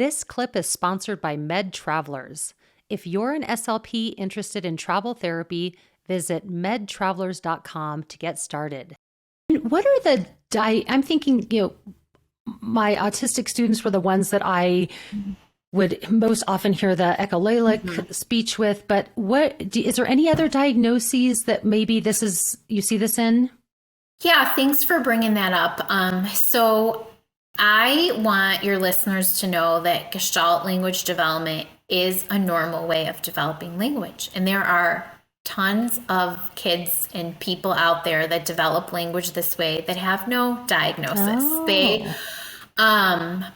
This clip is sponsored by Med Travelers. If you're an SLP interested in travel therapy, visit medtravelers.com to get started. What are the I'm thinking, my autistic students were the ones that I would most often hear the echolalic speech with, but is there any other diagnoses that maybe you see this in? Yeah, thanks for bringing that up. So I want your listeners to know that Gestalt language development is a normal way of developing language. And there are tons of kids and people out there that develop language this way that have no diagnosis. Oh. They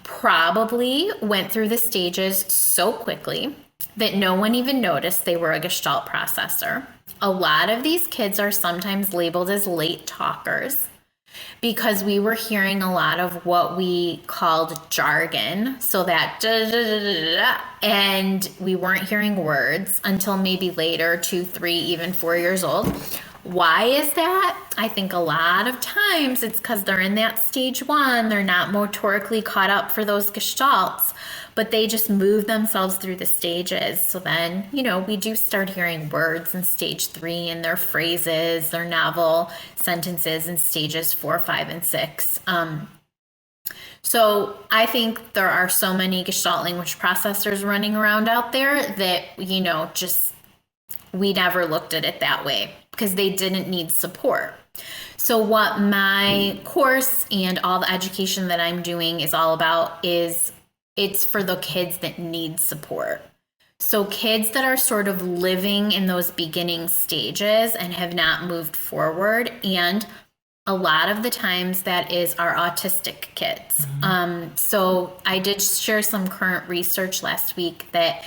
probably went through the stages so quickly that no one even noticed they were a Gestalt processor. A lot of these kids are sometimes labeled as late talkers because we were hearing a lot of what we called jargon, so that and we weren't hearing words until maybe later, 2, 3, even 4 years old. Why is that? I think a lot of times it's because they're in that stage 1. They're not motorically caught up for those gestalts, but they just move themselves through the stages. So then, we do start hearing words in stage 3 and their phrases, their novel sentences in stages 4, 5, and 6. So I think there are so many Gestalt language processors running around out there that, we never looked at it that way because they didn't need support. So what my course and all the education that I'm doing is all about is it's for the kids that need support. So kids that are sort of living in those beginning stages and have not moved forward. And a lot of the times that is our autistic kids. So I did share some current research last week that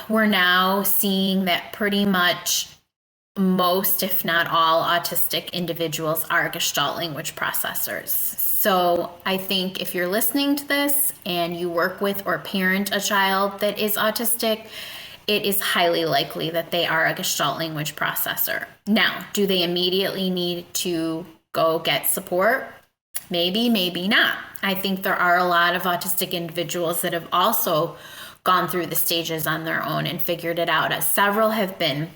we're now seeing that pretty much most, if not all, autistic individuals are Gestalt language processors. So I think if you're listening to this and you work with or parent a child that is autistic, it is highly likely that they are a Gestalt language processor. Now, do they immediately need to go get support? Maybe, maybe not. I think there are a lot of autistic individuals that have also gone through the stages on their own and figured it out, as several have been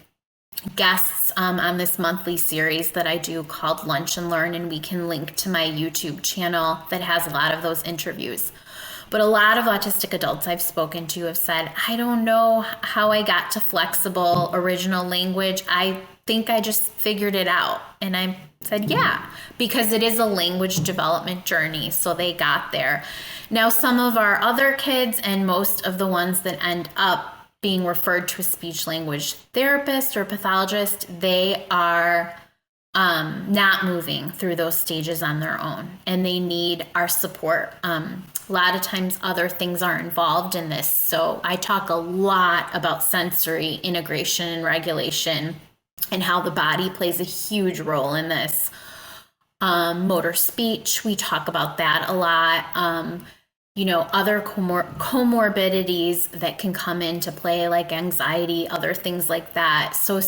guests on this monthly series that I do called Lunch and Learn, and we can link to my YouTube channel that has a lot of those interviews. But a lot of autistic adults I've spoken to have said, I don't know how I got to flexible original language. I think I just figured it out. And I said, yeah, because it is a language development journey. So they got there. Now, some of our other kids and most of the ones that end up being referred to a speech language therapist or pathologist, they are not moving through those stages on their own, and they need our support. A lot of times other things are involved in this. So I talk a lot about sensory integration and regulation and how the body plays a huge role in this. Motor speech, we talk about that a lot. Other comorbidities that can come into play, like anxiety, other things like that. So,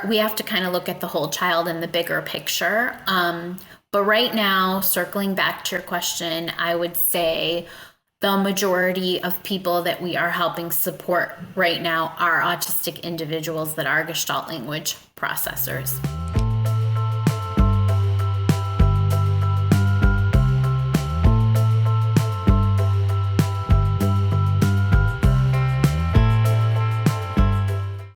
we have to kind of look at the whole child in the bigger picture. But right now, circling back to your question, I would say the majority of people that we are helping support right now are autistic individuals that are Gestalt language processors.